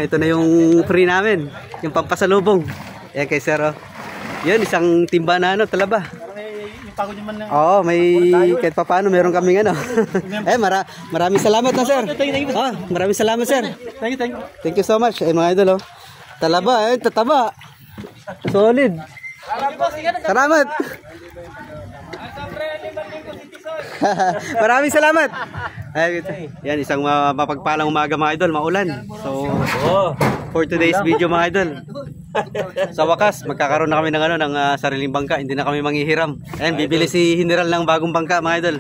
ito na yung free namin. Yung pampasalubong. Ayan kay Sir, oh. Yun, isang timba na talaba. Oo, may kahit pa paano meron kaming maraming salamat na, Sir. Maraming salamat, Sir. Thank you so much. Mga idol, oh. Talaba, tataba. Solid. Salamat. Maraming salamat. Yan, isang mapagpalang umaga, mga idol, maulan. So, for today's video, mga idol, sa wakas, magkakaroon na kami ng sariling bangka. Hindi na kami manghihiram. Ayan, bibili si General ng bagong bangka, mga idol.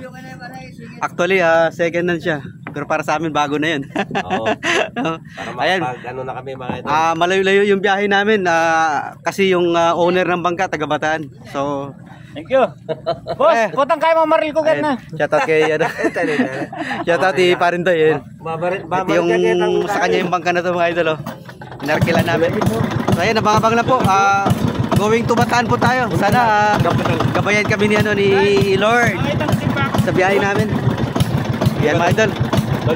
Actually, second hand siya. Pero para sa amin, bago na yun. Ayan. Na kami, mga idol. Malayo-layo yung biyahe namin. Kasi yung owner ng bangka, taga Bataan. So, thank you. Boss, putang kaya mo maril ko na. Shoutout kay shoutout kay Parindoy. Ito yung sa kanya yung bangka na to, mga idol, oh. Inarkila namin. So ayan, nabangabang na po. Going to Bataan po tayo. Sana gabayan kami ni Lord sa biyahe namin. Yan, mga idol.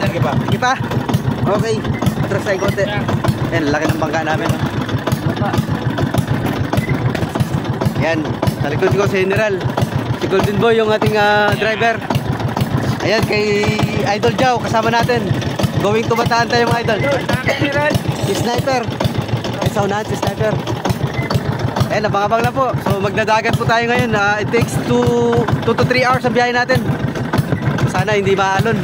Sige pa. Okay. Atras tayo konti. Yan, laki ng bangka namin. Yan. Sa likod ko si General. Si Golden Boy yung ating driver. Ayan, kay Idol Jow, kasama natin. Going to Bataan tayo, mga idol. Si Sniper. Ay, saunahan si Sniper. Ayan, nabangabang na po. So, magdadagat po tayo ngayon. It takes 2 to 3 hours ang biyahe natin. Sana hindi maalon.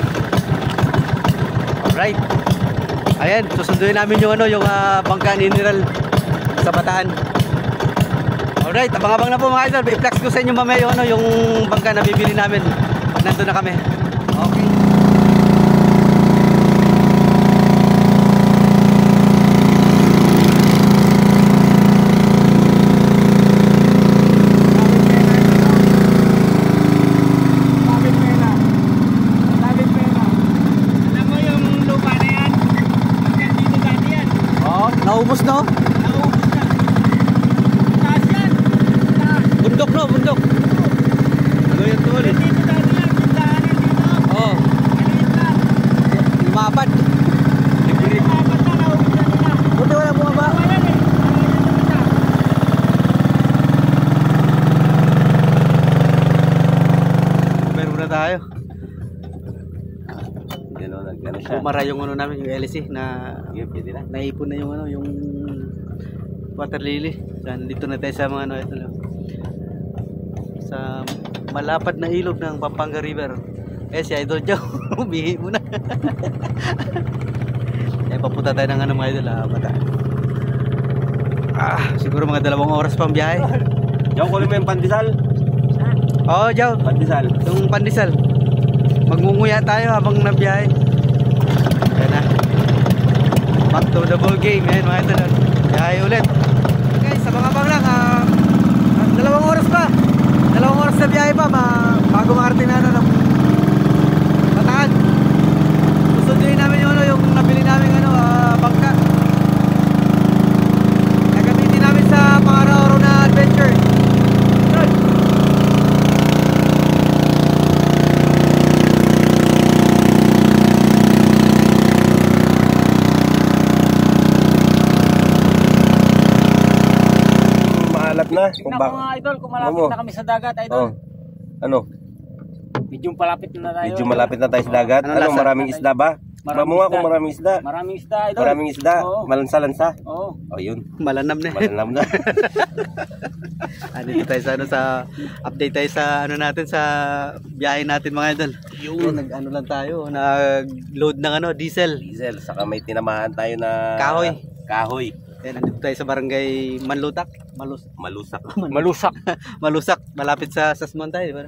Alright. Ayan, susunduin namin yung bangka ni General sa Bataan. Alright, abang-abang na po, mga idol. I-flex ko sa inyo mamaya yung bangka na bibili namin pag nandun na kami. Okay. Alam mo yung lupa na yan? Hanggang dito dati yan. Naubos, no? Bundok, no? Bundok. Ano yan, tol? Dito dati yan. Tindahanan dito. Oo. Maliit lang. Lumapad. Lumapad na, naubos na nila. Buti wala bumaba. Wala yan eh. Meron na tayo. Gano'n siya. Bumara yung namin, yung LC na naipon na yung water lily. So, dito na tayo sa mga ito lang. Sa malapad na ilog ng Pampanga River. Si Idol Jow, umihi muna. Papunta tayo ng mga idol, Bataan. Siguro mga 2 oras pang biyahe. Jow, kunin mo yung pandesal. Oo, Jow. Pandesal. Yung pandesal. Magmunguya tayo habang nabiyahe. Ayan na. Back to the ball game. Ayan, mga idol. Biyahe ulit. Guys, sa mga bang lang, 2 oras pa. 2 oras na biyahe pa, bago makarating na ng Bataan. Susunduin namin yung nabili namin bangka. Gagamitin namin sa pang-araw-araw na adventure. Maalat na. Mga idol, kung malapit na kami sa dagat, idol. Ano? Medyo malapit na tayo. Medyo malapit na tayo sa dagat. Ano, maraming isda ba? Mamunga kung maraming isda. Maraming isda, idol. Maraming isda. Malansa-lansa. Oo. Oh, yun. Malanam na. Malanam na. Dito tayo sa update tayo sa natin sa biyahe natin, mga idol. Yun, lang tayo, nag-load ng diesel. Diesel, saka may tinamahan tayo na kahoy. Nandito tayo sa barangay Manlutak. Malusak. Malusak, malapit sa Sasmuan tayo.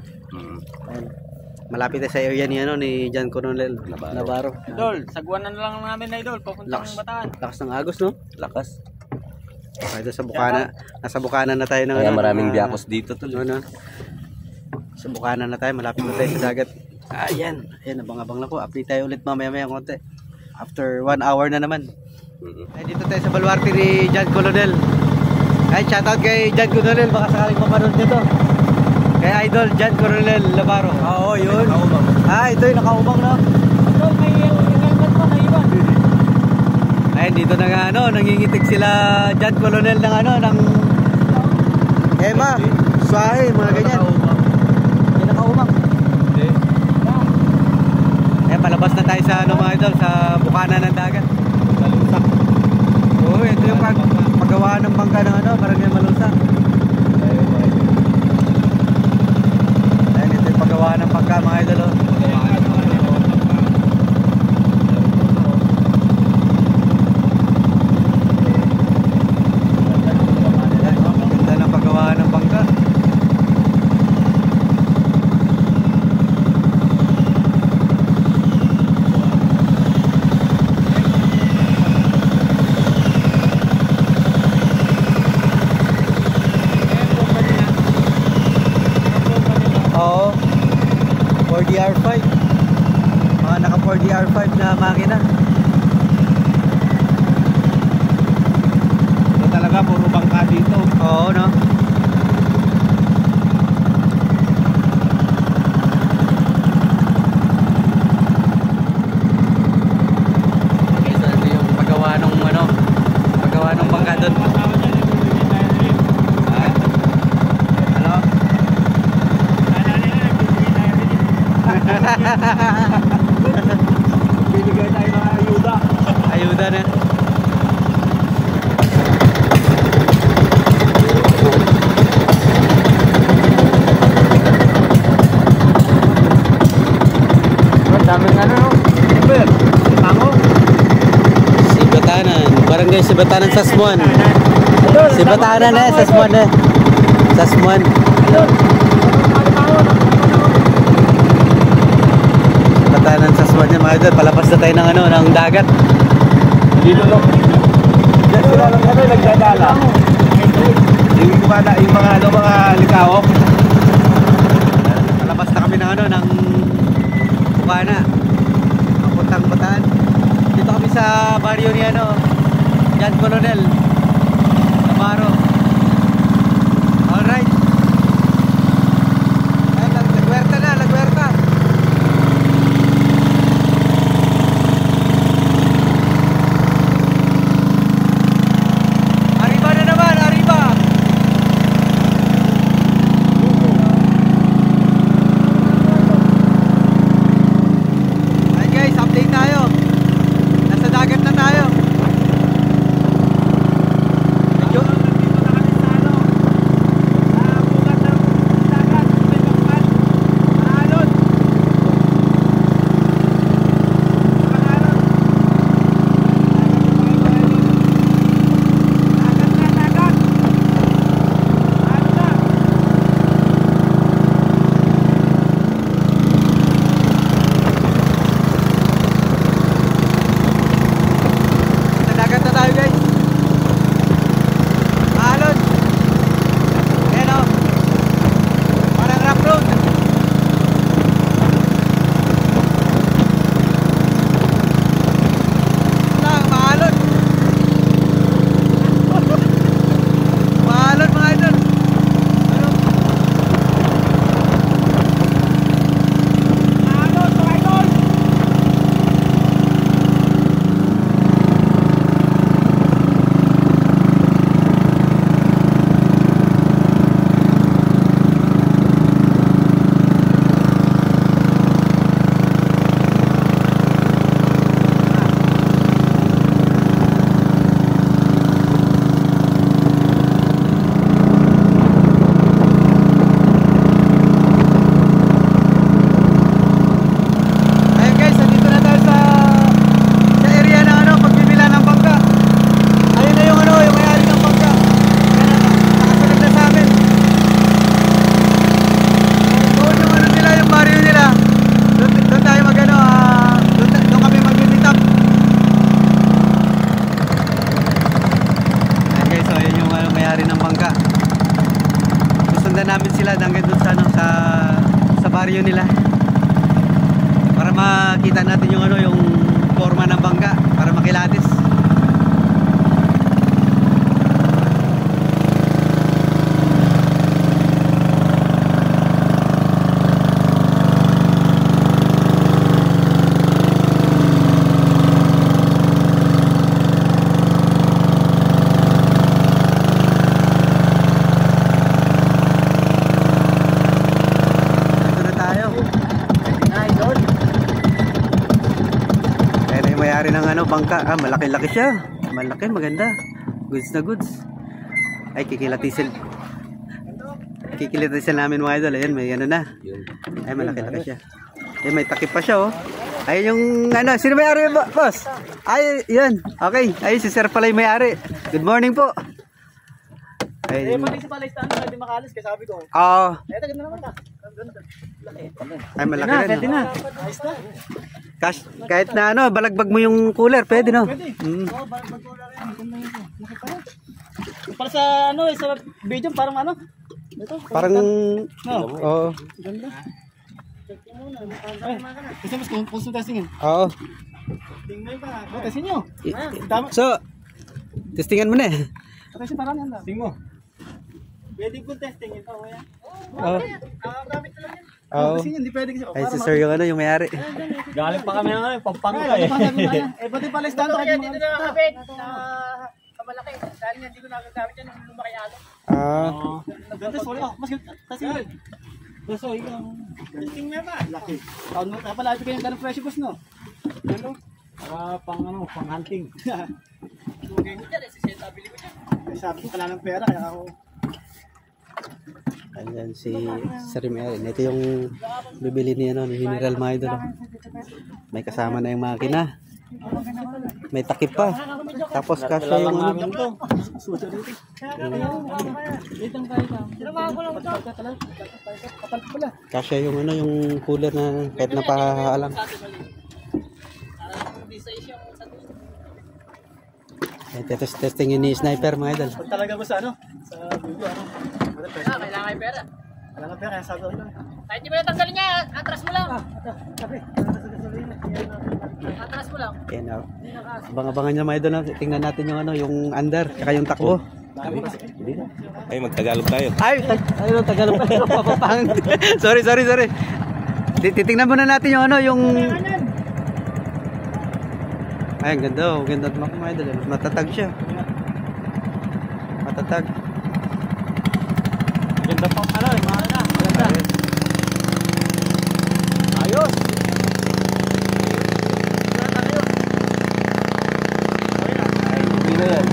Malapit tayo sa area ni John Coronel Navarro. Idol, sagwanan na lang namin, idol, papuntang Bataan. Lakas ng agos, no? Lakas. Ito sa Bukana. Nasa Bukana na tayo. Kaya maraming biyakos dito. Sa Bukana na tayo, malapit na tayo sa dagat. Ayan, abang-abang na po. Update tayo ulit mamaya konti. After 1 hour na naman. Dito tayo sa baluarte ni John Coronel. Shoutout kay John Coronel, baka sakaling mapanood nito. Kay Idol John Coronel Navarro. Oo, yun. Ito yung nakaubang, no? Idol, may helmet mo na iba. Ayan, dito na nga ano, nangingitig sila dyan, Colonel ng ano, ng Ema, Swahe, mga ganyan. May nakaumang. Ayan, palabas na tayo sa ano mga idol, sa bukana ng dagat. Oo, ito yung paggawa ng bangka ng ano, Barangay Malusak. Ayan, ito yung paggawa ng bangka mga idol. Oh. Oo, 4DR5. Mga naka 4DR5 na makina. Ito talaga, puro bangka dito. Oo, no? Okay, so ito yung paggawa ng ano, paggawa ng bangka doon. Binigay tayo ng ayuda. Ayuda na. Ang daming ano, no? Super. Tango. Sibatanan, barangay Sibatanan, Sasmuan. Sibatanan eh, Sasmuan eh. Sasmuan. Sibatanan, Sasmuan yan mga idol. Palabas na tayo ng ano, ng dagat. Dito lang. Diyan sila lang kami nagdadala. Yung mga ano, mga likawok. Palabas na kami ng ano, ng bukana. Papuntang Bataan. Dito kami sa baryo ni ano, Jan Colonel Amaro. Alright. Ay, Lagwerta na, Lagwerta. Arriba na naman, arriba. Ay guys, update tayo. Nasa dagat na tayo. Medyo sa dagat na tayo guys. Alon. Ayan o. Parang rough road. Lang, maalon. Maalon mga idol. Ano? Maalon mga idol. Ayun guys, nandito na tayo sa area na ano, pagbibila ng bangka. Ayun na yung ano, yung may-ari ng bangka. Yan na, nakasunod na sa amin. Doon yung ano nila, yung barrio nila. Doon tayo mag ano, doon kami mag-meet up. Ayun guys, so ayun yung ano, may-ari ng bangka. Susundan namin sila hanggang doon sa ano, sa barrio nila. Para makita natin yung ano, yung forma ng bangka para makilatis. ano, bangka. Ah, malaki-laki siya. Malaki, maganda. Goods na goods. Ay, kikilatisin. Kikilatisin namin mga idol. Ayan, may ano na. Ay, malaki-laki siya. Ay, may takip pa siya, oh. Ay, yung ano, sino may-ari, boss? Ay, yun. Okay. Ay, si Sir pala yung may-ari. Good morning po. Ay, Pati si Palay stand, hindi makalis kasi sabi ko. oo. Eto, ganda naman ka. Ay, malaki rin. Pwede Oh. na. Ayos na. Cash, kahit na ano, balagbag mo yung cooler, pwede, no? Pwede. Mm. Oo, ba't wala rin. Ganda yun. Laki pa yan. Para sa ano, sa video, parang ano? Ito. Parang, No. oo. Ganda. Ay, kasi mas kung testingin. Oo. Tingnan ka. Testing nyo. I- Tama. So, testingan mo na eh. Kasi parang yan lang. Tingin mo. Pwede po testing ito. Kaya. Oo. Gamit na lang yan. Oo. Kasi hindi pwede kasi. Ay, si Sir yung ano, yung may-ari. Galing pa kami ng pampanga Ay, eh. pati pala stand Kaya kahit dito mga na nakakabit sa malaki. Dahil nga hindi ko nagagamit yan nung lumaki alo. Ah, ganda sorry. Mas kasi so ikaw. Testing nga ba? Laki. Taon mo pala ito kayong ganung presyo boss no. Ano? Para pang ano, pang hunting. Lugay ko dyan, sisenta bili ko dyan. Sabi ko kailangan ng pera kaya ako. ayan si Sir yung may-ari. Ito yung bibili ni, ano, ni General mga idol. May kasama na yung makina. May takip pa. Tapos kasya yung ano. Suso dito. Itong tayo ka. Sinamahan ko lang ito. Kapal pala. Kasya yung ano, yung cooler na kahit napahaalang. Hindi sa isya mo sa tuso. Ay, testing yun ni Sniper mga idol. Pag talaga ko sa ano? Sa video ano? Kailangan kayo pera. Kailangan pera kaya sabi ko lang. Kahit di mo natanggalin niya, atras mo lang. Sabi. Atras mo lang. Ayan, oh. Abang-abangan nyo mga idol. No? Tingnan natin yung ano, yung under, saka yung takbo. Ay, magtagalog tayo. Ay, ayun, Tagalog pa. Papapang. sorry. Titingnan muna natin yung ano, yung... Ay, ang ganda, oh. Ganda at mga idol. Matatag siya. Matatag. Ganda pang ano, mahal na. Maganda. Ayos. Hindi na yan.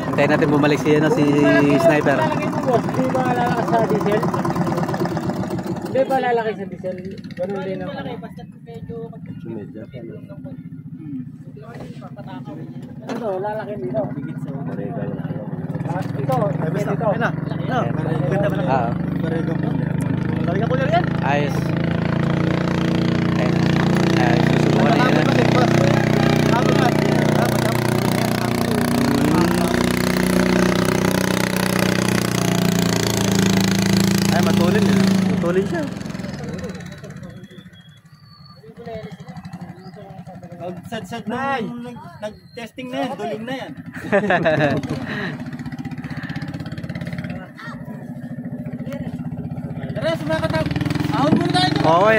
Hintayin natin bumalik si, ano, si Sniper. Hindi ba lalakas sa diesel? Hindi ba lalaki sa diesel? Ganun din naman. Ito, lalaki dito. Ito, dito. Ganda ba Ah, Talaga po yan. ayos. Ayun. Ayos. Susubukan na yun. Ay, matulin yun. Matulin siya. Sad na nag-testing na yan, duling na yan. Tara, sumakatag. Ahon muna tayo. Okay.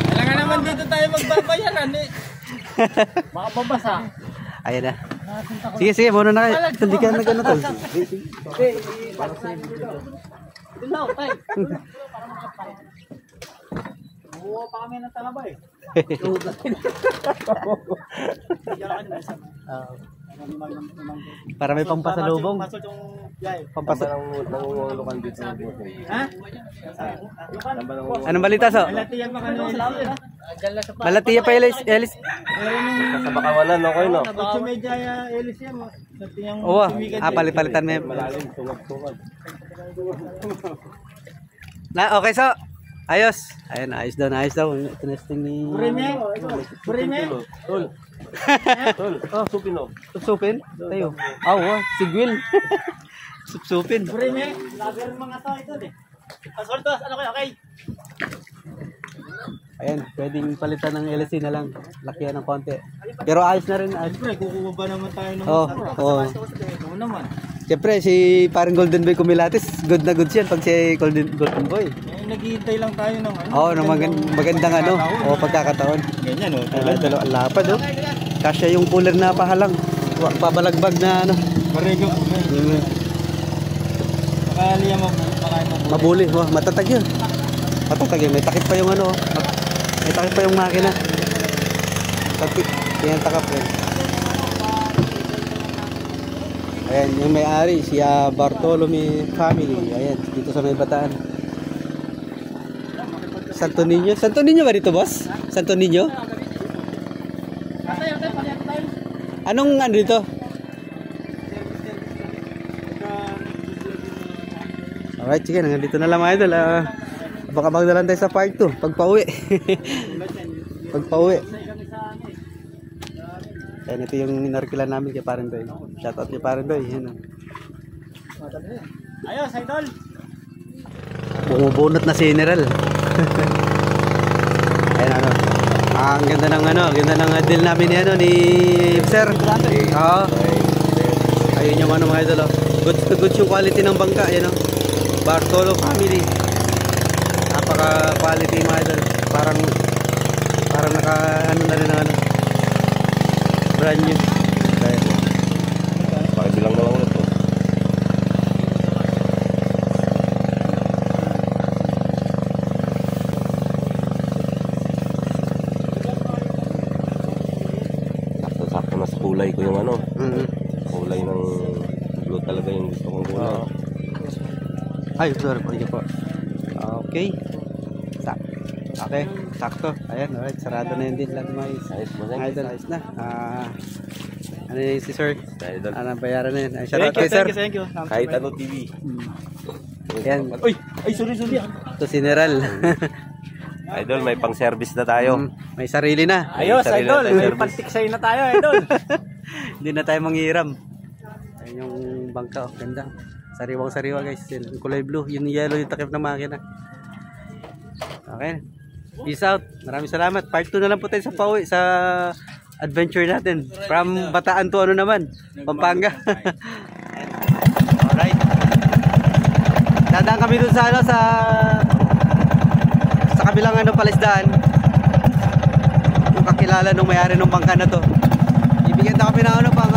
Kailangan naman dito tayo magbabayaran eh. Baka babasa. Ayan na. Sige, muna na kayo. Hindi ka nag-ano tol. Ito na, tay. Buwa pa kami ng talabay. Para may pampasalubong. Pasok yung yay. Nangungulokan dito. Ha? Anong balita so? Malatiyan pa kami. Malatiya pa Elis. Sa bakawalan, okay no? Ocho medya Elis yan. Malatiyan Oo, palitan mo yun. Malalim, tungad-tungad. Na, okay so. Ayos. Ayun, ayos daw. Tinesting ni... Burime? Burime? Tol. Tol. Supin o. Supsupin? Tayo. Oo, sigwil. Supsupin. Burime? Lager mga to ito eh. Asolto, ano kayo? Okay. Ayan, pwedeng palitan ng LC na lang. Lakihan ng konti. Pero ayos na rin. Ayos. Siyempre, kukuha ba naman tayo ng Oo. Oo naman. Siyempre, si parang Golden Boy Kumilatis, good na good siya pag si Golden Boy. Naghihintay lang tayo ng ano. Oo, ng magandang ano. Oo, pagkakataon. Ganyan o. Ang lapad, oh. Kasya yung cooler na pahalang. Pabalagbag na ano. Barego. Pakaliya mo. Mabuli. Oh, matatag yun. Matatag yun. May takip pa yung ano. May takip pa yung makina. Takip. Tingnan takap rin. Ayan, yung may-ari, si Bartolome family. Ayan, dito sa may Bataan. Santo Niño. Santo Niño ba dito, boss? Santo Niño? Anong ano dito? Alright, sige, nandito na lang mga idol. Baka magdalan tayo sa part 2 pagpa-uwi. Pagpa-uwi. Ayan, ito yung inarkilan namin kay Parindoy. Shoutout kay Parindoy. Ayos, idol. Bumubunot na si General. Ayan ano. Ang ganda ng ano, ganda ng deal namin ni ano ni Sir. Oo. Ayun yung ano mga idol. Good to good yung quality ng bangka, ayan oh. Bartolo family. Napaka quality mga idol. Parang naka ano na rin ng ano. Brand new. Kaya Pakibilang na lang ulit po. Sakto na sa kulay ko yung ano. Kulay ng blue talaga yung gusto kong kulay. ay, sorry po. Hindi po. Okay. Okay, sakto. Ayan, alright. Sarado na yung deal lang mga Ayos mo idol. Ayos na. Ano yun si Sir? Idol. Ano bayaran na yun? Ay, shoutout kay Sir. Thank you. Kahit ano TV. Ayan. Uy, ay sorry. Ito si General. Idol, may pang service na tayo. May sarili na. Ayos, Sarili idol. na tayo May service. pantiksay na tayo, idol. Hindi na tayo manghiram. Ayun yung bangka. Oh. Ganda. Sariwang-sariwa guys. Yung kulay blue. Yung yellow yung takip ng makina. Okay. Peace out. Maraming salamat. Part 2 na lang po tayo sa pauwi sa adventure natin. From Bataan to ano naman. Pampanga. Alright. Dadaan kami dun sa ano sa kabilang ano palisdaan. Yung kakilala nung may-ari ng bangka na to. Ibigyan na kami ng ano pang